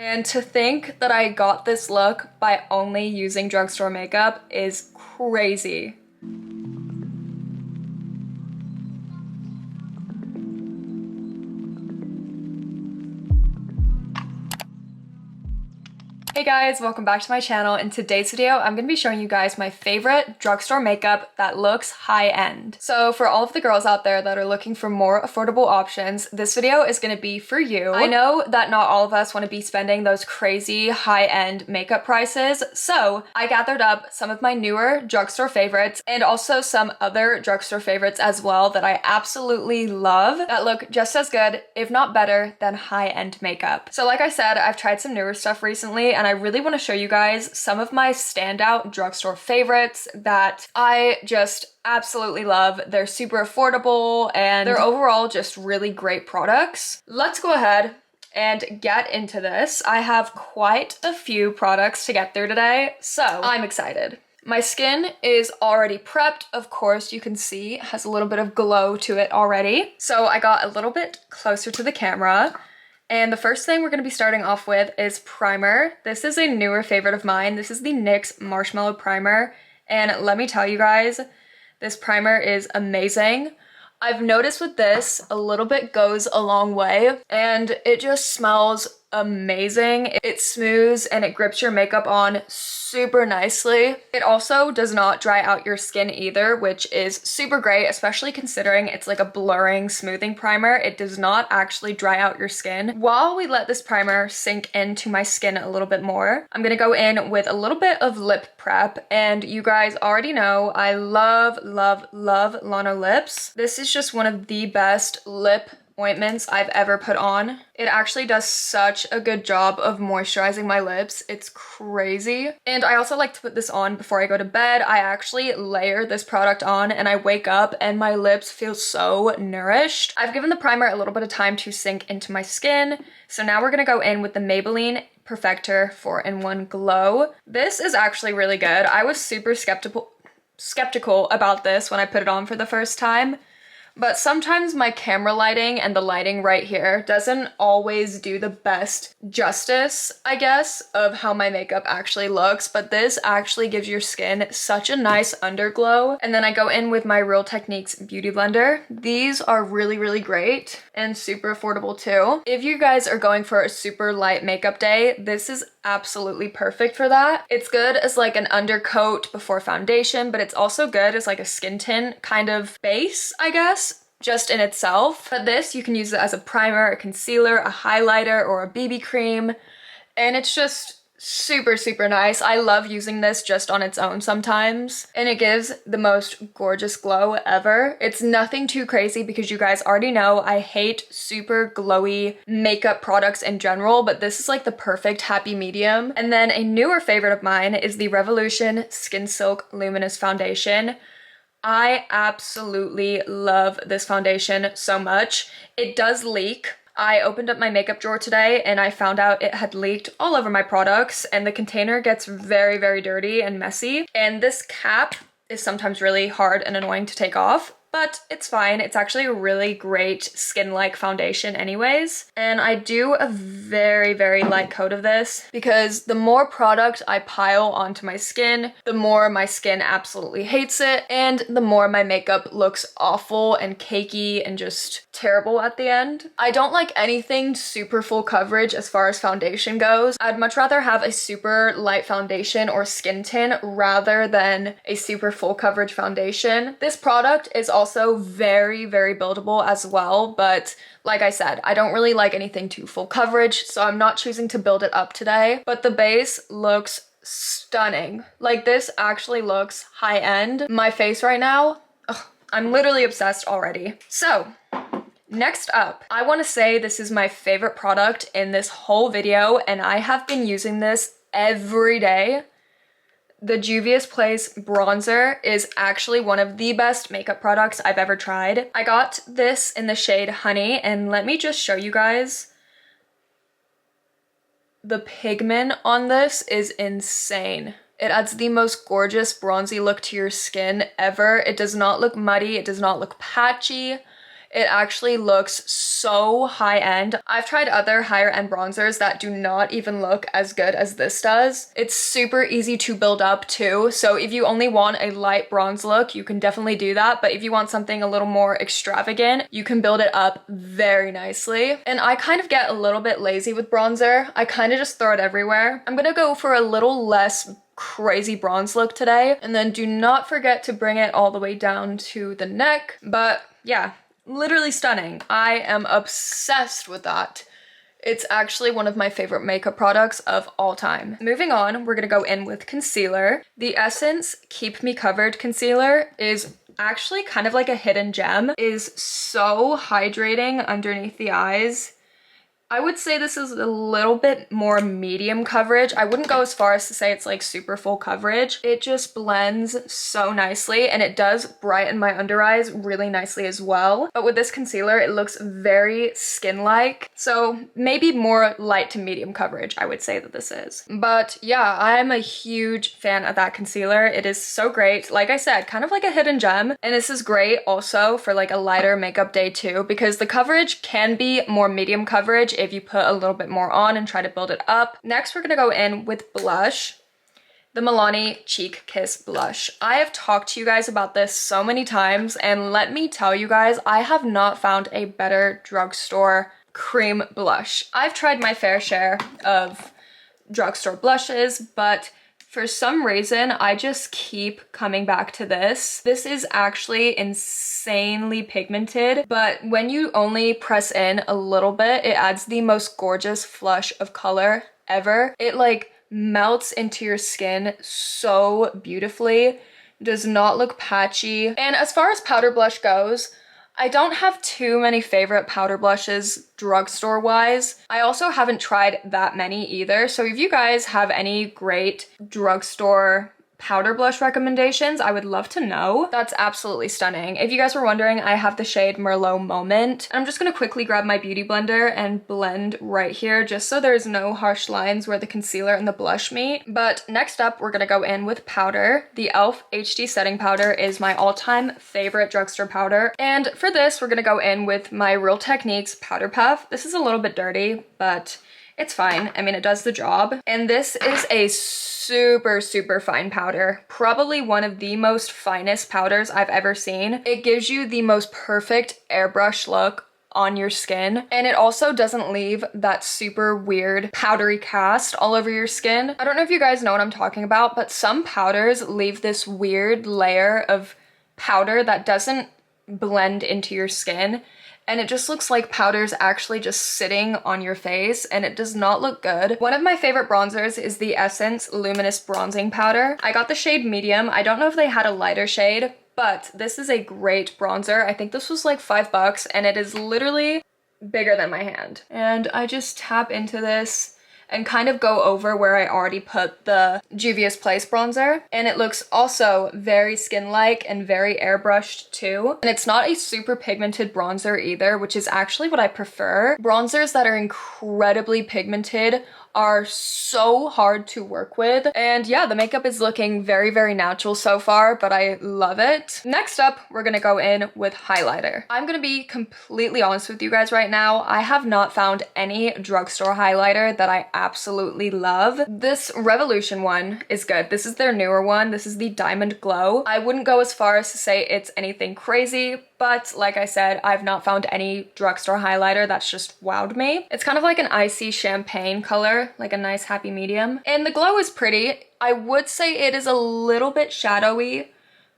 And to think that I got this look by only using drugstore makeup is crazy. Hey guys, welcome back to my channel. In today's video, I'm going to be showing you guys my favorite drugstore makeup that looks high-end. So for all of the girls out there that are looking for more affordable options, this video is going to be for you. I know that not all of us want to be spending those crazy high-end makeup prices, so I gathered up some of my newer drugstore favorites and also some other drugstore favorites as well that I absolutely love that look just as good, if not better, than high-end makeup. So like I said, I've tried some newer stuff recently and I really want to show you guys some of my standout drugstore favorites that I just absolutely love. They're super affordable and they're overall just really great products. Let's go ahead and get into this. I have quite a few products to get through today, so I'm excited. My skin is already prepped. Of course, you can see it has a little bit of glow to it already. So I got a little bit closer to the camera. And the first thing we're going to be starting off with is primer. This is a newer favorite of mine. This is the NYX Marshmallow Primer. And let me tell you guys, this primer is amazing. I've noticed with this, a little bit goes a long way and it just smells amazing. It smooths and it grips your makeup on super nicely. It also does not dry out your skin either, which is super great, especially considering it's like a blurring smoothing primer. It does not actually dry out your skin. While we let this primer sink into my skin a little bit more, I'm gonna go in with a little bit of lip prep, and you guys already know I love, love, love Lano lips. This is just one of the best lip ointments I've ever put on. It actually does such a good job of moisturizing my lips. It's crazy. And I also like to put this on before I go to bed. I actually layer this product on and I wake up and my lips feel so nourished. I've given the primer a little bit of time to sink into my skin. So now we're gonna go in with the Maybelline Perfector 4-in-1 Glow. This is actually really good. I was super skeptical about this when I put it on for the first time. But sometimes my camera lighting and the lighting right here doesn't always do the best justice, I guess, of how my makeup actually looks, but this actually gives your skin such a nice underglow. And then I go in with my Real Techniques Beauty Blender. These are really, really great and super affordable too. If you guys are going for a super light makeup day, this is absolutely perfect for that. It's good as like an undercoat before foundation, but it's also good as like a skin tint kind of base, I guess, just in itself. But this, you can use it as a primer, a concealer, a highlighter, or a BB cream, and it's just super, super nice. I love using this just on its own sometimes, and it gives the most gorgeous glow ever. It's nothing too crazy because you guys already know I hate super glowy makeup products in general, but this is like the perfect happy medium. And then a newer favorite of mine is the Revolution Skin Silk Luminous Foundation. I absolutely love this foundation so much. It does leak. I opened up my makeup drawer today and I found out it had leaked all over my products, and the container gets very, very dirty and messy. And this cap is sometimes really hard and annoying to take off, but it's fine. It's actually a really great skin-like foundation anyways. And I do a very, very light coat of this because the more product I pile onto my skin, the more my skin absolutely hates it, and the more my makeup looks awful and cakey and just terrible at the end. I don't like anything super full coverage as far as foundation goes. I'd much rather have a super light foundation or skin tint rather than a super full coverage foundation. This product is also very, very buildable as well, but like I said, I don't really like anything too full coverage, so I'm not choosing to build it up today. But the base looks stunning. Like, this actually looks high-end. My face right now, ugh, I'm literally obsessed already. So next up, I want to say this is my favorite product in this whole video, and I have been using this every day. The Juvia's Place bronzer is actually one of the best makeup products I've ever tried. I got this in the shade Honey, and let me just show you guys. The pigment on this is insane. It adds the most gorgeous bronzy look to your skin ever. It does not look muddy, it does not look patchy. It actually looks so high-end. I've tried other higher-end bronzers that do not even look as good as this does. It's super easy to build up too, so if you only want a light bronze look, you can definitely do that, but if you want something a little more extravagant, you can build it up very nicely. And I kind of get a little bit lazy with bronzer. I kind of just throw it everywhere. I'm gonna go for a little less crazy bronze look today, and then do not forget to bring it all the way down to the neck. But yeah, literally stunning. I am obsessed with that. It's actually one of my favorite makeup products of all time. Moving on, we're gonna go in with concealer. The Essence Keep Me Covered concealer is actually kind of like a hidden gem. It is so hydrating underneath the eyes. I would say this is a little bit more medium coverage. I wouldn't go as far as to say it's like super full coverage. It just blends so nicely, and it does brighten my under eyes really nicely as well. But with this concealer, it looks very skin-like. So maybe more light to medium coverage, I would say that this is. But yeah, I'm a huge fan of that concealer. It is so great. Like I said, kind of like a hidden gem. And this is great also for like a lighter makeup day too, because the coverage can be more medium coverage if you put a little bit more on and try to build it up. Next, we're gonna go in with blush. The Milani Cheek Kiss blush. I have talked to you guys about this so many times, and let me tell you guys, I have not found a better drugstore cream blush. I've tried my fair share of drugstore blushes, but for some reason, I just keep coming back to this. This is actually insanely pigmented, but when you only press in a little bit, it adds the most gorgeous flush of color ever. It like melts into your skin so beautifully, does not look patchy. And as far as powder blush goes, I don't have too many favorite powder blushes drugstore wise. I also haven't tried that many either. So if you guys have any great drugstore powder blush recommendations, I would love to know. That's absolutely stunning. If you guys were wondering, I have the shade Merlot Moment. I'm just gonna quickly grab my beauty blender and blend right here just so there's no harsh lines where the concealer and the blush meet. But next up, we're gonna go in with powder. The e.l.f. HD Setting Powder is my all-time favorite drugstore powder. And for this, we're gonna go in with my Real Techniques Powder Puff. This is a little bit dirty, but it's fine. I mean, it does the job. And this is a super fine powder. Probably one of the most finest powders I've ever seen. It gives you the most perfect airbrush look on your skin, and it also doesn't leave that super weird powdery cast all over your skin. I don't know if you guys know what I'm talking about, but some powders leave this weird layer of powder that doesn't blend into your skin, and it just looks like powder's actually just sitting on your face, and it does not look good. One of my favorite bronzers is the Essence Luminous Bronzing Powder. I got the shade medium. I don't know if they had a lighter shade, but this is a great bronzer. I think this was like $5, and it is literally bigger than my hand. And I just tap into this and kind of go over where I already put the Juvia's Place bronzer. And it looks also very skin-like and very airbrushed too. And it's not a super pigmented bronzer either, which is actually what I prefer. Bronzers that are incredibly pigmented are so hard to work with. And yeah, the makeup is looking very natural so far, but I love it. Next up, we're gonna go in with highlighter. I'm gonna be completely honest with you guys right now. I have not found any drugstore highlighter that I absolutely love. This Revolution one is good. This is their newer one. This is the Diamond Glow. I wouldn't go as far as to say it's anything crazy, but like I said, I've not found any drugstore highlighter that's just wowed me. It's kind of like an icy champagne color, like a nice happy medium. And the glow is pretty. I would say it is a little bit shadowy,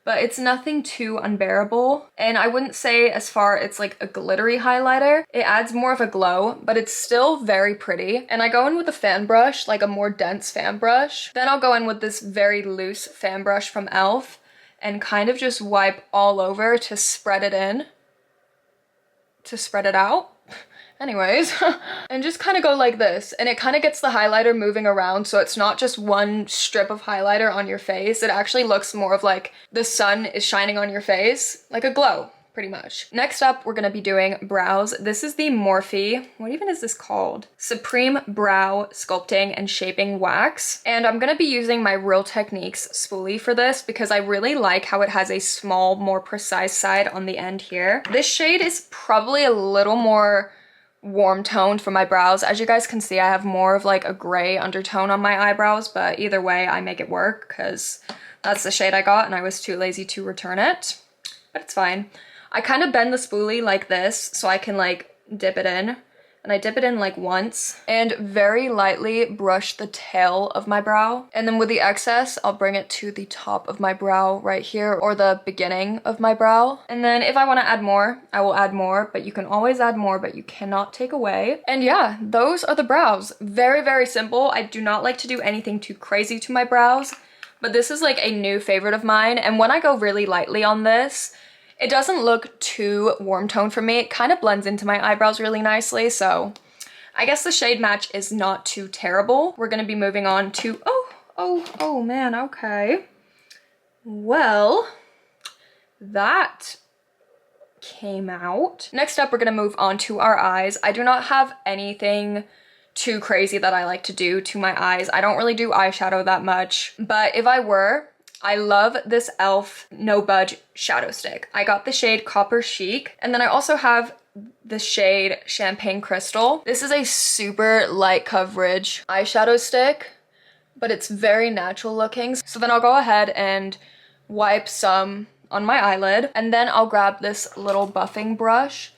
but it's nothing too unbearable. And I wouldn't say as far it's like a glittery highlighter. It adds more of a glow, but it's still very pretty. And I go in with a fan brush, like a more dense fan brush. Then I'll go in with this very loose fan brush from e.l.f. and kind of just wipe all over to spread it in, to spread it out. Anyways, and just kind of go like this, and it kind of gets the highlighter moving around, so it's not just one strip of highlighter on your face. It actually looks more of like the sun is shining on your face, like a glow, pretty much. Next up, we're gonna be doing brows. This is the Morphe, what even is this called? Supreme Brow Sculpting and Shaping Wax. And I'm gonna be using my Real Techniques spoolie for this because I really like how it has a small, more precise side on the end here. This shade is probably a little more warm toned for my brows. As you guys can see, I have more of like a gray undertone on my eyebrows, but either way, I make it work because that's the shade I got and I was too lazy to return it, but it's fine. I kind of bend the spoolie like this so I can like dip it in, and I dip it in like once and very lightly brush the tail of my brow. And then with the excess, I'll bring it to the top of my brow right here, or the beginning of my brow. And then if I want to add more, I will add more, but you can always add more, but you cannot take away. And yeah, those are the brows. Very, very simple. I do not like to do anything too crazy to my brows, but this is like a new favorite of mine. And when I go really lightly on this, it doesn't look too warm toned for me. It kind of blends into my eyebrows really nicely. So I guess the shade match is not too terrible. We're gonna be moving on to, oh man, okay. Well, that came out. Next up, we're gonna move on to our eyes. I do not have anything too crazy that I like to do to my eyes. I don't really do eyeshadow that much, but if I were, I love this e.l.f. No Budge shadow stick. I got the shade Copper Chic, and then I also have the shade Champagne Crystal. This is a super light coverage eyeshadow stick, but it's very natural looking. So then I'll go ahead and wipe some on my eyelid, and then I'll grab this little buffing brush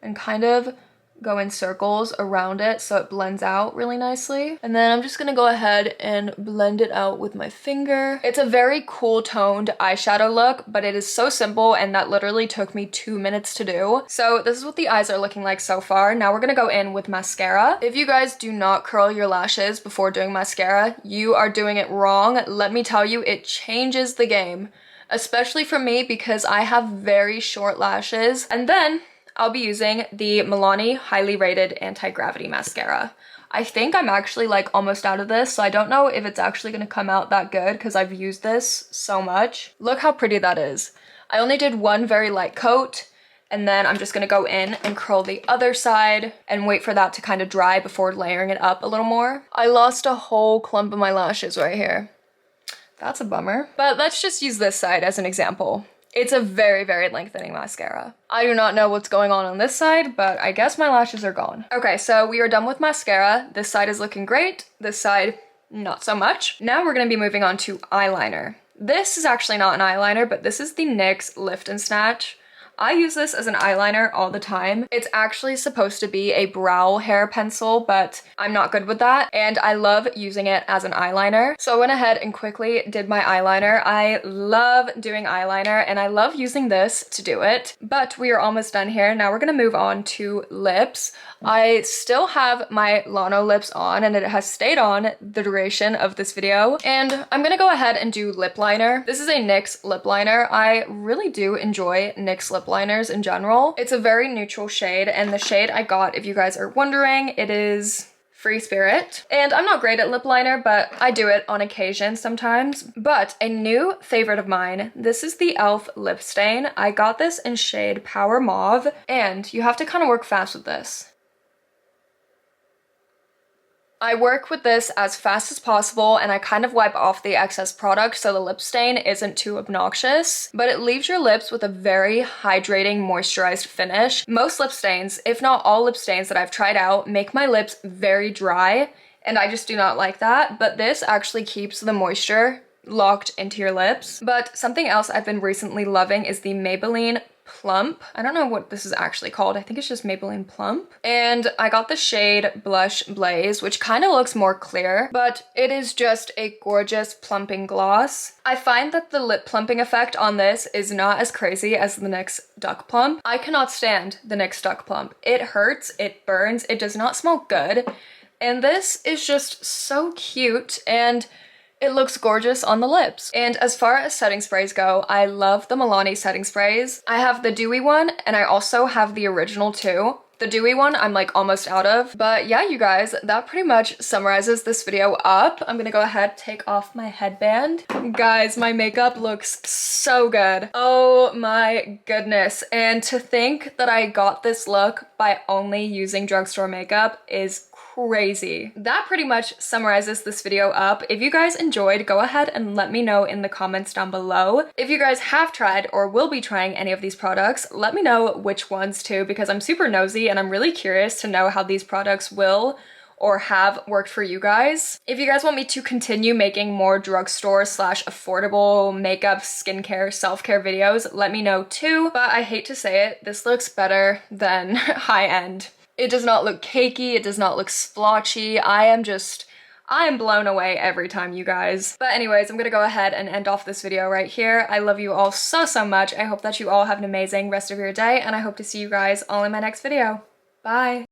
and kind of go in circles around it so it blends out really nicely. And then I'm just gonna go ahead and blend it out with my finger. It's a very cool toned eyeshadow look, but it is so simple, and that literally took me 2 minutes to do. So this is what the eyes are looking like so far. Now we're gonna go in with mascara. If you guys do not curl your lashes before doing mascara, you are doing it wrong. Let me tell you, it changes the game, especially for me because I have very short lashes. And then I'll be using the Milani Highly Rated Anti-Gravity Mascara. I think I'm actually like almost out of this, so I don't know if it's actually gonna come out that good because I've used this so much. Look how pretty that is. I only did one very light coat, and then I'm just gonna go in and curl the other side and wait for that to kind of dry before layering it up a little more. I lost a whole clump of my lashes right here. That's a bummer. But let's just use this side as an example. It's a very, very lengthening mascara. I do not know what's going on this side, but I guess my lashes are gone. Okay, so we are done with mascara. This side is looking great. This side, not so much. Now we're gonna be moving on to eyeliner. This is actually not an eyeliner, but this is the NYX Lift and Snatch. I use this as an eyeliner all the time. It's actually supposed to be a brow hair pencil, but I'm not good with that, and I love using it as an eyeliner. So I went ahead and quickly did my eyeliner. I love doing eyeliner, and I love using this to do it, but we are almost done here. Now we're gonna move on to lips. I still have my Lano lips on, and it has stayed on the duration of this video, and I'm gonna go ahead and do lip liner. This is a NYX lip liner. I really do enjoy NYX lip liners in general. It's a very neutral shade, and the shade I got, if you guys are wondering, it is Free Spirit. And I'm not great at lip liner, but I do it on occasion sometimes. But a new favorite of mine, this is the e.l.f. lip stain. I got this in shade Power Mauve, and you have to kind of work fast with this. I work with this as fast as possible, and I kind of wipe off the excess product so the lip stain isn't too obnoxious, but it leaves your lips with a very hydrating, moisturized finish. Most lip stains, if not all lip stains that I've tried out, make my lips very dry, and I just do not like that, but this actually keeps the moisture locked into your lips. But something else I've been recently loving is the Maybelline Plump. I don't know what this is actually called. I think it's just Maybelline Plump. And I got the shade Blush Blaze, which kind of looks more clear, but it is just a gorgeous plumping gloss. I find that the lip plumping effect on this is not as crazy as the NYX Duck Plump. I cannot stand the NYX Duck Plump. It hurts, it burns, it does not smell good. And this is just so cute, and it looks gorgeous on the lips. And as far as setting sprays go, I love the Milani setting sprays. I have the dewy one, and I also have the original too. The dewy one I'm like almost out of. But yeah, you guys, that pretty much summarizes this video up. I'm gonna go ahead, take off my headband. Guys, my makeup looks so good. Oh my goodness. And to think that I got this look by only using drugstore makeup is crazy. That pretty much summarizes this video up. If you guys enjoyed, go ahead and let me know in the comments down below. If you guys have tried or will be trying any of these products, let me know which ones too, because I'm super nosy and I'm really curious to know how these products will or have worked for you guys. If you guys want me to continue making more drugstore / affordable makeup, skincare, self-care videos, let me know too. But I hate to say it, this looks better than high-end. It does not look cakey, it does not look splotchy. I am blown away every time, you guys. But anyways, I'm gonna go ahead and end off this video right here. I love you all so, so much. I hope that you all have an amazing rest of your day, and I hope to see you guys all in my next video. Bye!